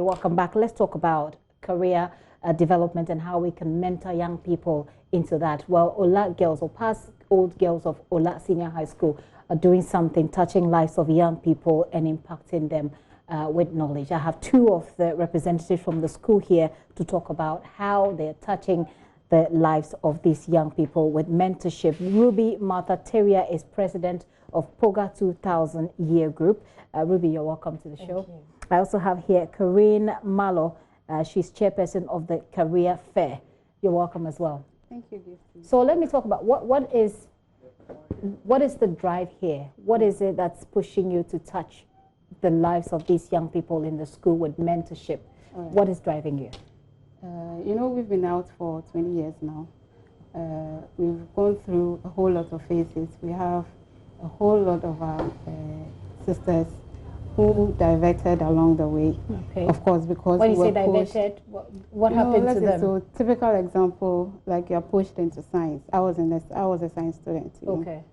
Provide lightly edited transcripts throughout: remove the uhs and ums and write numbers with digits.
welcome back. Let's talk about career development and how we can mentor young people into that. Well, Ola Girls, or past old girls of Ola Senior High School, are doing something, touching lives of young people and impacting them with knowledge. I have two of the representatives from the school here to talk about how they're touching the lives of these young people with mentorship. Ruby Martha Terrier is president of POGA 2000 Year Group. Ruby, you're welcome to the show. I also have here Corinne Malo. She's chairperson of the Career Fair. You're welcome as well. Thank you, Gifty. So let me talk about what is the drive here? What is it that's pushing you to touch the lives of these young people in the school with mentorship? Right. What is driving you? You know, we've been out for 20 years now. We've gone through a whole lot of phases. We have a whole lot of our sisters who diverted along the way. Okay. Of course, because when you say diverted, what happened to them? So typical example, like you're pushed into science. I was a science student. Okay. Know?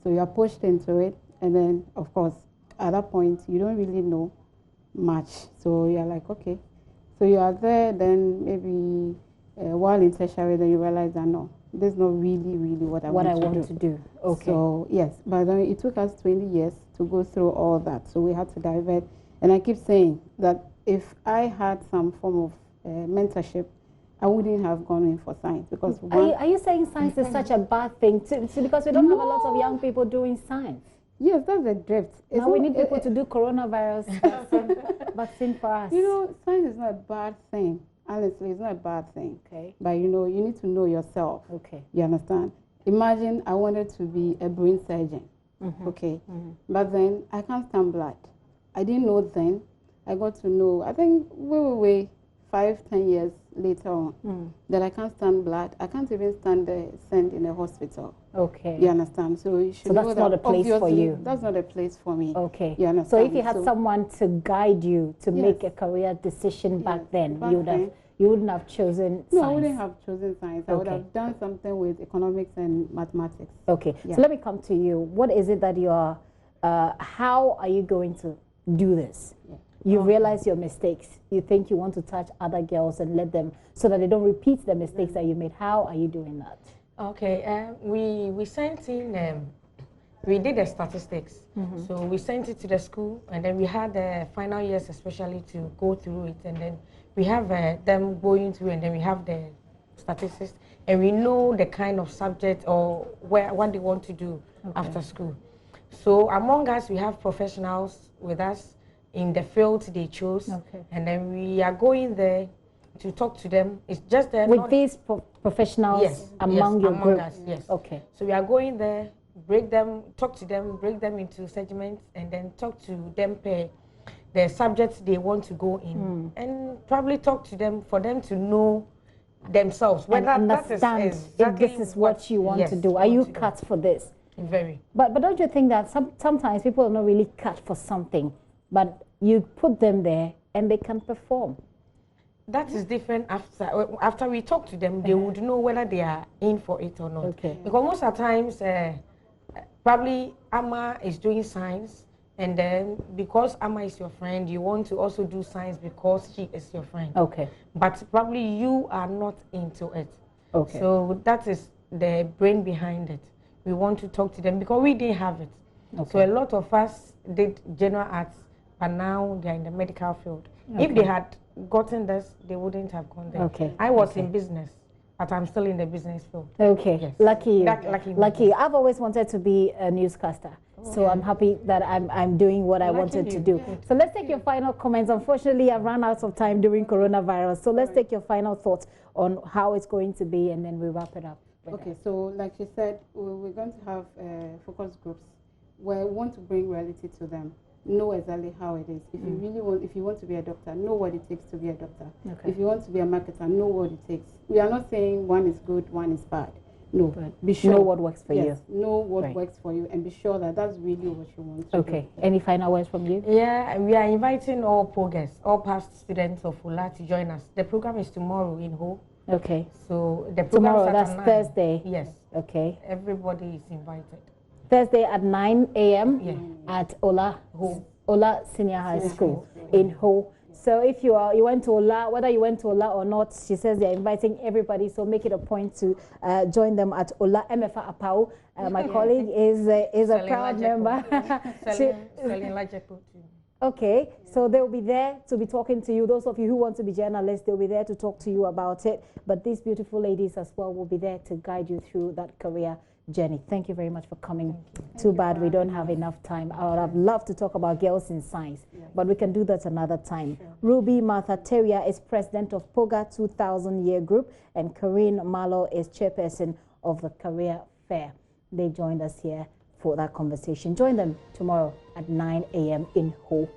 So you're pushed into it, and then of course at that point you don't really know much. So you're like, okay. So you are there, then maybe while in tertiary, then you realize that no, this is not really what I want to do. Okay. So yes, but then it took us 20 years to go through all that. So we had to divert. And I keep saying that if I had some form of mentorship, I wouldn't have gone in for science. Because are you saying science is such a bad thing? Because we don't have a lot of young people doing science. Yes, that's the drift. Now we need people to do coronavirus vaccine for us. You know, science is not a bad thing. Honestly, it's not a bad thing. Okay. But you know, you need to know yourself. Okay. You understand? Imagine I wanted to be a brain surgeon. Okay. But then I can't stand blood. I didn't know then. I got to know, I think, way, 5-10 years later on, that I can't stand blood. I can't even stand the send in a hospital. Okay. You understand? So you should know that's not a place for you. That's not a place for me. Okay. You understand? So if you had someone to guide you to make a career decision back then, you wouldn't have chosen science. No, I wouldn't have chosen science. I would have done something with economics and mathematics. Okay. Yeah. So let me come to you. What is it that you are, how are you going to do this? Yeah. You realize your mistakes. You think you want to touch other girls and let them, so that they don't repeat the mistakes that you made. How are you doing that? Okay, we sent in, we did the statistics. So we sent it to the school, and then we had the final years especially to go through it, and then we have them going through, and then we have the statistics, and we know the kind of subject or what they want to do after school. So among us, we have professionals with us in the field they chose, and then we are going there to talk to them. It's just with these professionals among your group. Us, yes. Okay. So we are going there, talk to them, break them into segments, and then talk to them per the subjects they want to go in, and probably talk to them for them to know themselves whether understand if this is what you want to do. Are you cut for this? Very. But don't you think that sometimes people are not really cut for something, but you put them there and they can perform? That is different after we talk to them. They would know whether they are in for it or not. Okay. Because most of the times, probably Amma is doing science, and then because Amma is your friend, you want to also do science because she is your friend. Okay. But probably you are not into it. Okay. So that is the brain behind it. We want to talk to them because we didn't have it. Okay. So a lot of us did general arts, but now they're in the medical field. Okay. If they had gotten this, they wouldn't have gone there. Okay. I was in business, but I'm still in the business field. Okay. Yes. Lucky you. Lucky. I've always wanted to be a newscaster. So I'm happy that I'm doing what I wanted to do. Yeah. So let's take your final comments. Unfortunately, I've run out of time during coronavirus. So let's take your final thoughts on how it's going to be, and then we wrap it up. Okay, so like you said, we're going to have focus groups where we want to bring reality to them. Know exactly how it is. If you really want, if you want to be a doctor, know what it takes to be a doctor. Okay. If you want to be a marketer, know what it takes. We are not saying one is good, one is bad. No, but be sure. Know what works for you. Know what works for you, and be sure that that's really what you want to do. Okay. Any final words from you? Yeah, we are inviting all POGAs, all past students of Ola to join us. The program is tomorrow in Ho. Okay. So the program tomorrow, that's Thursday. Yes. Okay. Everybody is invited. Thursday at 9 a.m. at Ola Senior High School in Ho. So if you went to Ola, whether you went to Ola or not, she says they're inviting everybody. So make it a point to join them at Ola. Emefa Apau, my colleague, is a proud member. Okay, so they'll be there to be talking to you. Those of you who want to be journalists, they'll be there to talk to you about it. But these beautiful ladies as well will be there to guide you through that career journey. Thank you very much for coming. Too bad we don't have enough time. I would have loved to talk about girls in science, but we can do that another time. Sure. Ruby Martha Teria is president of POGA 2000 Year Group, and Corinne Malo is chairperson of the Career Fair. They joined us here for that conversation. Join them tomorrow at 9 a.m. in Ho.